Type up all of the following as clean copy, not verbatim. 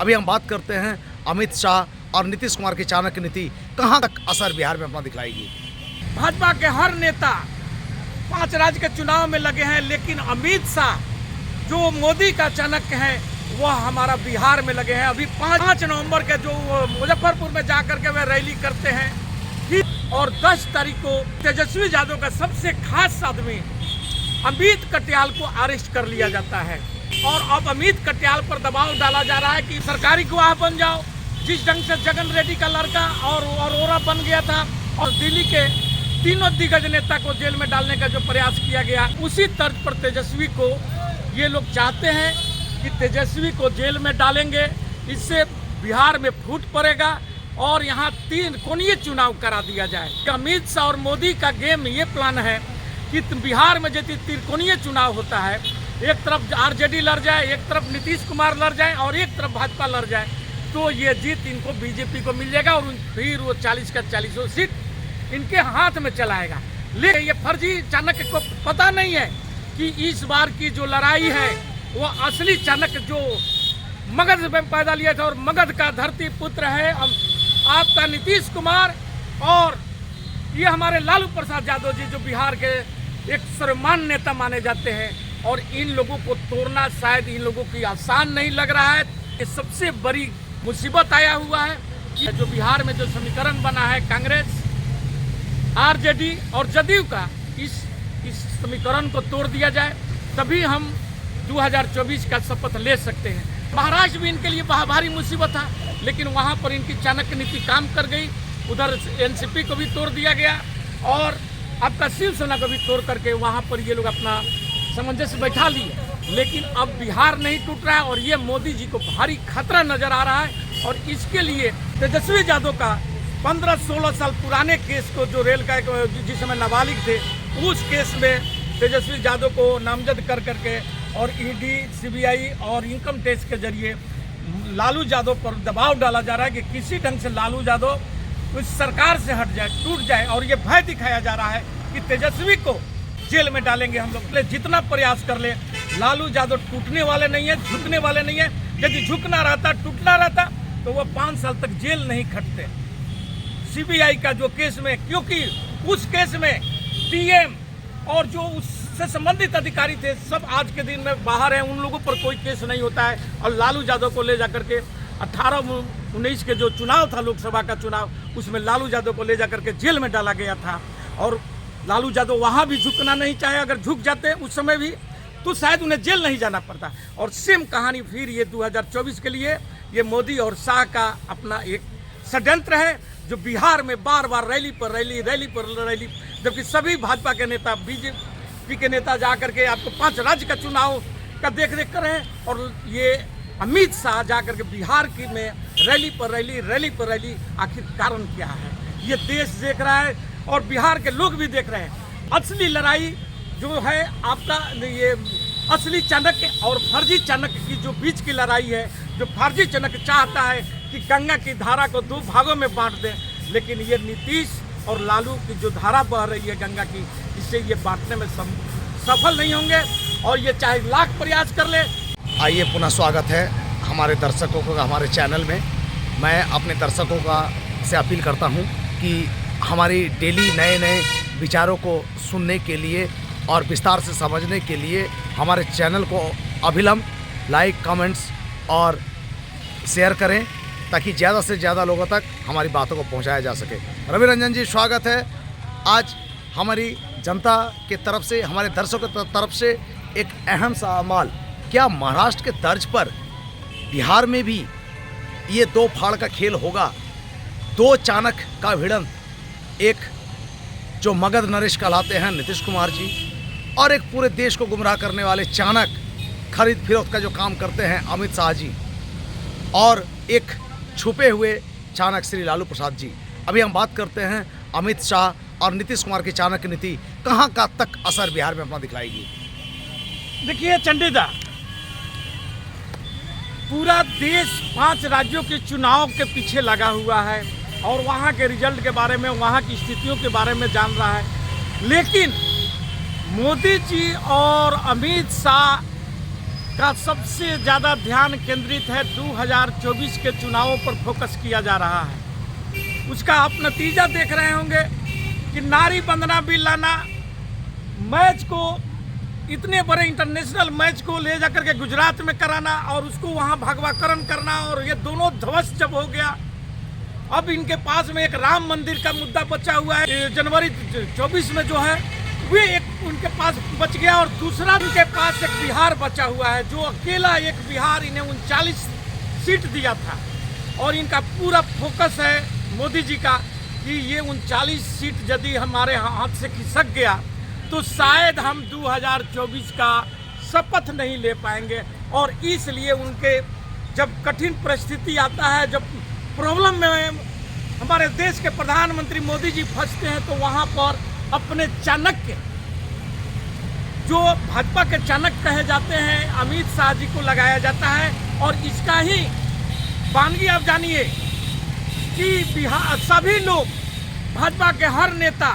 अभी हम बात करते हैं अमित शाह और नीतीश कुमार की चाणक्य नीति कहां तक असर बिहार में अपना दिखलाएगी। भाजपा के हर नेता 5 राज्य के चुनाव में लगे हैं, लेकिन अमित शाह जो मोदी का चाणक्य है वह हमारा बिहार में लगे हैं। अभी 5 नवंबर के जो मुजफ्फरपुर में जाकर के वे रैली करते हैं और 10 तारीख को तेजस्वी यादव का सबसे खास आदमी अमित कटियाल को अरेस्ट कर लिया जाता है। और अब अमित कटियाल पर दबाव डाला जा रहा है कि सरकारी गवाह बन जाओ। जिस ढंग से जगन रेड्डी का लड़का और अरोड़ा बन गया था और दिल्ली के तीनों दिग्गज नेता को जेल में डालने का जो प्रयास किया गया, उसी तर्ज पर तेजस्वी को ये लोग चाहते हैं कि तेजस्वी को जेल में डालेंगे, इससे बिहार में फूट पड़ेगा और यहाँ 3 कोणीय चुनाव करा दिया जाए। अमित शाह और मोदी का गेम ये प्लान है कि बिहार में यदि त्रिकोणीय चुनाव होता है, एक तरफ आरजेडी लड़ जाए, एक तरफ नीतीश कुमार लड़ जाए और एक तरफ भाजपा लड़ जाए, तो ये जीत इनको बीजेपी को मिल जाएगा और फिर वो 40 का 40 सीट इनके हाथ में चलाएगा। लेकिन ये फर्जी चाणक्य को पता नहीं है कि इस बार की जो लड़ाई है वो असली चाणक्य जो मगध में पैदा लिया था और मगध का धरती पुत्र है आपका नीतीश कुमार, और ये हमारे लालू प्रसाद यादव जी जो बिहार के एक सर्वमान्य नेता माने जाते हैं। और इन लोगों को तोड़ना शायद इन लोगों की आसान नहीं लग रहा है। ये सबसे बड़ी मुसीबत आया हुआ है कि जो बिहार में जो समीकरण बना है कांग्रेस, आरजेडी और जदयू का, इस समीकरण को तोड़ दिया जाए, तभी हम 2024 का शपथ ले सकते हैं। महाराष्ट्र भी इनके लिए भारी मुसीबत था, लेकिन वहाँ पर इनकी चाणक्य नीति काम कर गई। उधर एनसीपी को भी तोड़ दिया गया और आपका शिवसेना को भी तोड़ करके वहाँ पर ये लोग अपना सामंजस्य बैठा लिए। लेकिन अब बिहार नहीं टूट रहा है और ये मोदी जी को भारी खतरा नजर आ रहा है। और इसके लिए तेजस्वी यादव का 15-16 साल पुराने केस को, जो रेल का जिस समय नाबालिग थे, उस केस में तेजस्वी यादव को नामजद कर करके और ईडी, सीबीआई और इनकम टैक्स के जरिए लालू यादव पर दबाव डाला जा रहा है कि किसी ढंग से लालू यादव उस सरकार से हट जाए, टूट जाए। और ये भय दिखाया जा रहा है कि तेजस्वी को जेल में डालेंगे हम लोग। जितना प्रयास कर ले, लालू यादव टूटने वाले नहीं है, झुकने वाले नहीं है। यदि झुकना रहता, टूटना रहता, तो वो 5 साल तक जेल नहीं खटते। सीबीआई का जो केस में, क्योंकि उस केस में डीएम और जो उससे संबंधित अधिकारी थे सब आज के दिन में बाहर हैं, उन लोगों पर कोई केस नहीं होता है। और लालू यादव को ले जाकर के 18-19 के जो चुनाव था, लोकसभा का चुनाव, उसमें लालू यादव को ले जाकर के जेल में डाला गया था। और लालू यादव वहाँ भी झुकना नहीं चाहे। अगर झुक जाते उस समय भी तो शायद उन्हें जेल नहीं जाना पड़ता। और सेम कहानी फिर ये 2024 के लिए ये मोदी और शाह का अपना एक षड्यंत्र है, जो बिहार में बार बार रैली पर रैली, रैली पर रैली, जबकि सभी भाजपा के नेता, बीजेपी के नेता जा करके आपको 5 राज्य का चुनाव का देख रेख कर रहे हैं। और ये अमित शाह जा करके बिहार की में रैली पर रैली, रैली पर रैली, आखिर कारण क्या है? ये देश देख रहा है और बिहार के लोग भी देख रहे हैं। असली लड़ाई जो है आपका, ये असली चाणक्य और फर्जी चाणक्य की जो बीच की लड़ाई है, जो फर्जी चाणक्य चाहता है कि गंगा की धारा को 2 भागों में बांट दें, लेकिन ये नीतीश और लालू की जो धारा बह रही है गंगा की, इससे ये बांटने में सफल नहीं होंगे। और ये चाहे लाख प्रयास कर ले। आइए, पुनः स्वागत है हमारे दर्शकों का हमारे चैनल में। मैं अपने दर्शकों का से अपील करता हूं कि हमारी डेली नए नए विचारों को सुनने के लिए और विस्तार से समझने के लिए हमारे चैनल को अविलंब लाइक, कमेंट्स और शेयर करें, ताकि ज़्यादा से ज़्यादा लोगों तक हमारी बातों को पहुंचाया जा सके। रवि रंजन जी, स्वागत है। आज हमारी जनता के तरफ से, हमारे दर्शकों की तरफ से एक अहम सा अमाल, क्या महाराष्ट्र के तर्ज पर बिहार में भी ये 2 फाड़ का खेल होगा? 2 चाणक्य का भिड़ंत, एक जो मगध नरेश कहलाते हैं नीतीश कुमार जी, और एक पूरे देश को गुमराह करने वाले चाणक्य, खरीद फरोख्त का जो काम करते हैं अमित शाह जी, और एक छुपे हुए चाणक्य श्री लालू प्रसाद जी। अभी हम बात करते हैं अमित शाह और नीतीश कुमार की चाणक्य नीति कहां का तक असर बिहार में अपना दिखलाएगी। देखिए चंडीदा, पूरा देश 5 राज्यों के चुनाव के पीछे लगा हुआ है और वहाँ के रिजल्ट के बारे में, वहाँ की स्थितियों के बारे में जान रहा है। लेकिन मोदी जी और अमित शाह का सबसे ज़्यादा ध्यान केंद्रित है 2024 के चुनावों पर फोकस किया जा रहा है। उसका आप नतीजा देख रहे होंगे कि नारी वंदना बिल लाना, मैच को, इतने बड़े इंटरनेशनल मैच को ले जाकर के गुजरात में कराना और उसको वहाँ भगवाकरण करना, और ये दोनों ध्वस्त जब हो गया, अब इनके पास में एक राम मंदिर का मुद्दा बचा हुआ है जनवरी 24 में जो है वे एक उनके पास बच गया, और दूसरा उनके पास एक बिहार बचा हुआ है जो अकेला एक बिहार इन्हें 39 सीट दिया था। और इनका पूरा फोकस है मोदी जी का कि ये 39 सीट यदि हमारे हाथ से खिसक गया तो शायद हम 2024 का शपथ नहीं ले पाएंगे। और इसलिए उनके जब कठिन परिस्थिति आता है, जब प्रॉब्लम में हमारे देश के प्रधानमंत्री मोदी जी फंसते हैं, तो वहाँ पर अपने चाणक्य, जो भाजपा के चाणक्य कहे जाते हैं, अमित शाह जी को लगाया जाता है। और इसका ही वानगी आप जानिए कि बिहार सभी लोग, भाजपा के हर नेता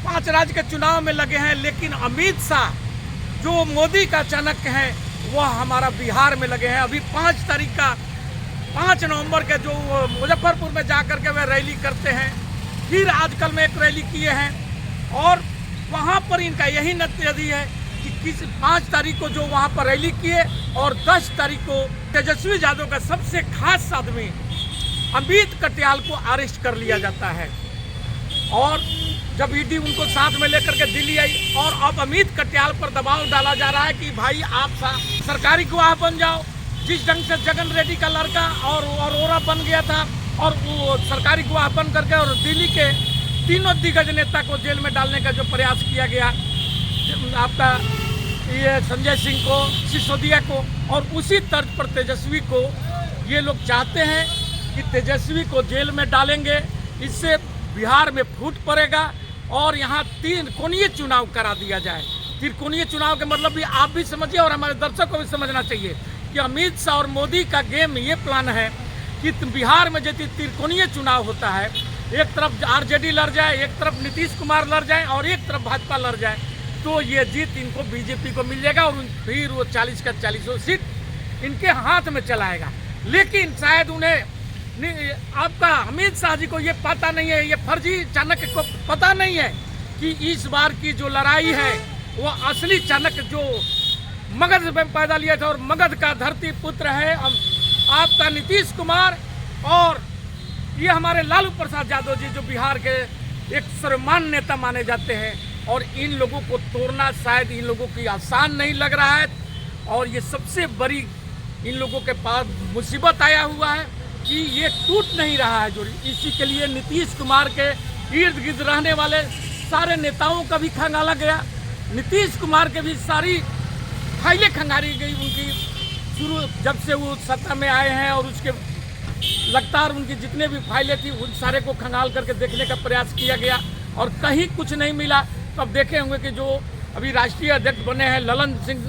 5 राज्य के चुनाव में लगे हैं, लेकिन अमित शाह जो मोदी का चाणक्य है वह हमारा बिहार में लगे हैं। अभी 5 नवंबर के जो मुजफ्फरपुर में जाकर के वे रैली करते हैं, फिर आजकल में एक रैली किए हैं, और वहाँ पर इनका यही नतीजा है कि 5 तारीख को जो वहाँ पर रैली किए और 10 तारीख को तेजस्वी यादव का सबसे खास आदमी अमित कटियाल को अरेस्ट कर लिया जाता है। और जब ईडी उनको साथ में लेकर के दिल्ली आई, और अब अमित कटियाल पर दबाव डाला जा रहा है कि भाई आप सरकारी गवाह बन जाओ। जिस ढंग से जगन रेड्डी का लड़का और अरोड़ा बन गया था, और वो सरकारी गवाह बन करके और दिल्ली के तीनों दिग्गज नेता को जेल में डालने का जो प्रयास किया गया, आपका ये संजय सिंह को, सिसोदिया को, और उसी तर्ज पर तेजस्वी को ये लोग चाहते हैं कि तेजस्वी को जेल में डालेंगे, इससे बिहार में फूट पड़ेगा और यहाँ 3 कोणीय चुनाव करा दिया जाए। 3 कोणीय चुनाव के मतलब भी आप भी समझिए और हमारे दर्शकों को भी समझना चाहिए कि अमित शाह और मोदी का गेम ये प्लान है कि बिहार में यदि त्रिकोणीय चुनाव होता है, एक तरफ आरजेडी लड़ जाए, एक तरफ नीतीश कुमार लड़ जाए और एक तरफ भाजपा लड़ जाए, तो ये जीत इनको बीजेपी को मिल जाएगा और फिर वो 40 का 40 सीट इनके हाथ में चलाएगा। लेकिन शायद उन्हें आपका अमित शाह जी को ये पता नहीं है, ये फर्जी चाणक्य को पता नहीं है कि इस बार की जो लड़ाई है वो असली चाणक्य जो मगध में पैदा लिया था और मगध का धरती पुत्र है आपका नीतीश कुमार, और ये हमारे लालू प्रसाद यादव जी जो बिहार के एक सर्वमान्य नेता माने जाते हैं। और इन लोगों को तोड़ना शायद इन लोगों की आसान नहीं लग रहा है, और ये सबसे बड़ी इन लोगों के पास मुसीबत आया हुआ है कि ये टूट नहीं रहा है जोड़ी। इसी के लिए नीतीश कुमार के इर्द गिर्द रहने वाले सारे नेताओं का भी खंगाला गया, नीतीश कुमार के भी सारी फाइलें खंगाली गई उनकी, शुरू जब से वो सत्ता में आए हैं, और उसके लगातार उनकी जितने भी फाइलें थी उन सारे को खंगाल करके देखने का प्रयास किया गया और कहीं कुछ नहीं मिला। तो अब देखे होंगे कि जो अभी राष्ट्रीय अध्यक्ष बने हैं ललन सिंह,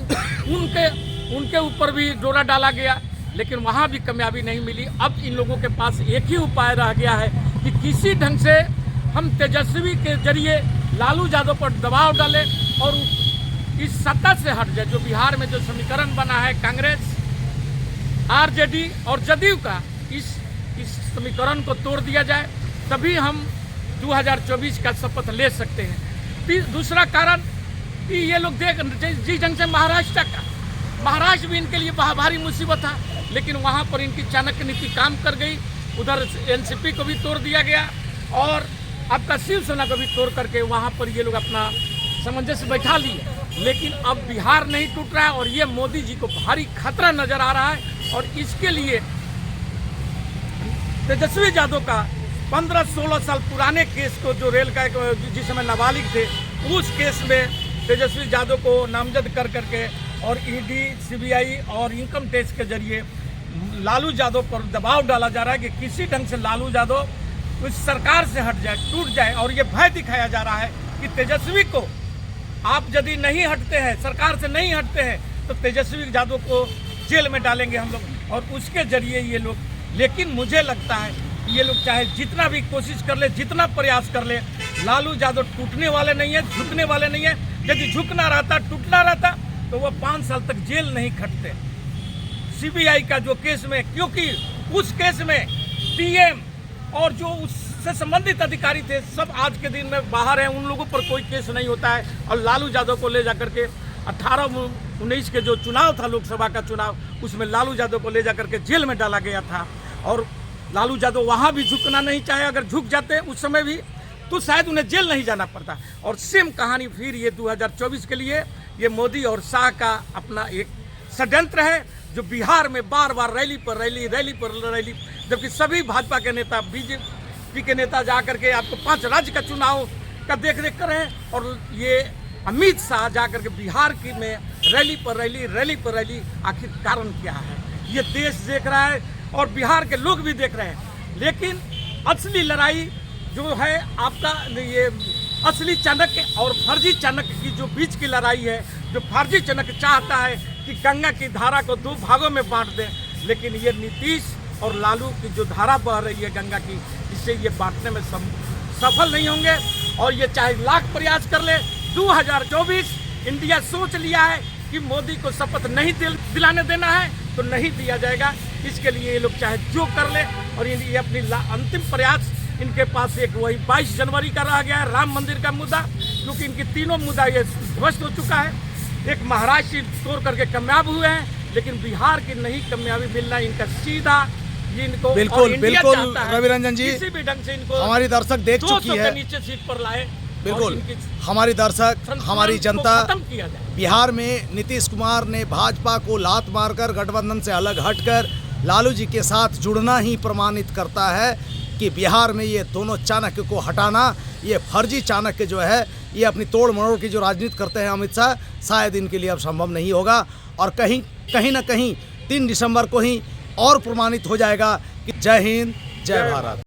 उनके ऊपर भी डोरा डाला गया, लेकिन वहाँ भी कामयाबी नहीं मिली। अब इन लोगों के पास एक ही उपाय रह गया है कि किसी ढंग से हम तेजस्वी के जरिए लालू यादव पर दबाव डालें और इस सत्ता से हट जाए। जो बिहार में जो समीकरण बना है कांग्रेस, आरजेडी और जदयू का, इस समीकरण को तोड़ दिया जाए, तभी हम 2024 का शपथ ले सकते हैं। दूसरा कारण कि ये लोग जिस ढंग से महाराष्ट्र भी इनके लिए भारी मुसीबत था, लेकिन वहाँ पर इनकी चाणक्य नीति काम कर गई। उधर एनसीपी को भी तोड़ दिया गया और आपका शिवसेना को भी तोड़ करके वहाँ पर ये लोग अपना सामंजस्य बैठा लिए। लेकिन अब बिहार नहीं टूट रहा है और ये मोदी जी को भारी खतरा नजर आ रहा है। और इसके लिए तेजस्वी यादव का 15-16 साल पुराने केस को, जो रेल का जिस समय नाबालिग थे, उस केस में तेजस्वी यादव को नामजद कर करके और ईडी, सीबीआई और इनकम टैक्स के जरिए लालू यादव पर दबाव डाला जा रहा है कि किसी ढंग से लालू यादव उस सरकार से हट जाए, टूट जाए। और ये भय दिखाया जा रहा है कि तेजस्वी को आप यदि नहीं हटते हैं, सरकार से नहीं हटते हैं, तो तेजस्वी यादव को जेल में डालेंगे हम लोग, और उसके जरिए ये लोग। लेकिन मुझे लगता है कि ये लोग चाहे जितना भी कोशिश कर ले, जितना प्रयास कर ले, लालू यादव टूटने वाले नहीं है, झुकने वाले नहीं है। यदि झुकना रहता, टूटना रहता, तो वह 5 साल तक जेल नहीं खटते। सीबीआई का जो केस में, क्योंकि उस केस में डीएम और जो उससे संबंधित अधिकारी थे सब आज के दिन में बाहर हैं, उन लोगों पर कोई केस नहीं होता है। और लालू यादव को ले जाकर के 18-19 के जो चुनाव था, लोकसभा का चुनाव, उसमें लालू यादव को ले जाकर के जेल में डाला गया था। और लालू यादव वहाँ भी झुकना नहीं चाहे, अगर झुक जाते उस समय भी तो शायद उन्हें जेल नहीं जाना पड़ता। और सेम कहानी फिर ये 2024 के लिए ये मोदी और शाह का अपना एक षड्यंत्र है, जो बिहार में बार बार रैली पर रैली, रैली पर रैली, जबकि सभी भाजपा के नेता, बीजेपी के नेता जा करके आपको 5 राज्य का चुनाव का देख रेख कर रहे हैं। और ये अमित शाह जा करके बिहार की में रैली पर रैली, रैली पर रैली, आखिर कारण क्या है? ये देश देख रहा है और बिहार के लोग भी देख रहे हैं। लेकिन असली लड़ाई जो है आपका, ये असली चाणक्य और फर्जी चाणक्य की जो बीच की लड़ाई है, जो फर्जी चाणक्य चाहता है कि गंगा की धारा को 2 भागों में बांट दें, लेकिन ये नीतीश और लालू की जो धारा बह रही है गंगा की, इससे ये बांटने में सफल नहीं होंगे। और ये चाहे लाख प्रयास कर ले, 2024 इंडिया सोच लिया है कि मोदी को शपथ नहीं दिलाने देना है तो नहीं दिया जाएगा। इसके लिए ये लोग चाहे जो कर ले, और ये अपनी अंतिम प्रयास, इनके पास एक वही 22 जनवरी का रह गया है, राम मंदिर का मुद्दा, क्योंकि इनकी तीनों मुद्दा ये ध्वस्त हो चुका है। एक महाराष्ट्र तोड़ करके कामयाब हुए हैं, लेकिन बिहार की नहीं कामयाबी मिलना इनका सीधा, ये इनको बिल्कुल बिल्कुल रवि रंजन जी, किसी भी ढंग से इनको हमारी दर्शक देख चुकी है, नीचे सीट पर लाए। बिल्कुल हमारी दर्शक, हमारी जनता, खत्म किया जाए। बिहार में नीतीश कुमार ने भाजपा को लात मारकर गठबंधन से अलग हटकर लालू जी के साथ जुड़ना ही प्रमाणित करता है कि बिहार में ये दोनों चाणक्य को हटाना, ये फर्जी चाणक्य जो है, ये अपनी तोड़ मरोड़ की जो राजनीति करते हैं अमित शाह, शायद इनके लिए अब संभव नहीं होगा। और कहीं ना कहीं 3 दिसंबर को ही और प्रमाणित हो जाएगा कि जय हिंद, जय भारत।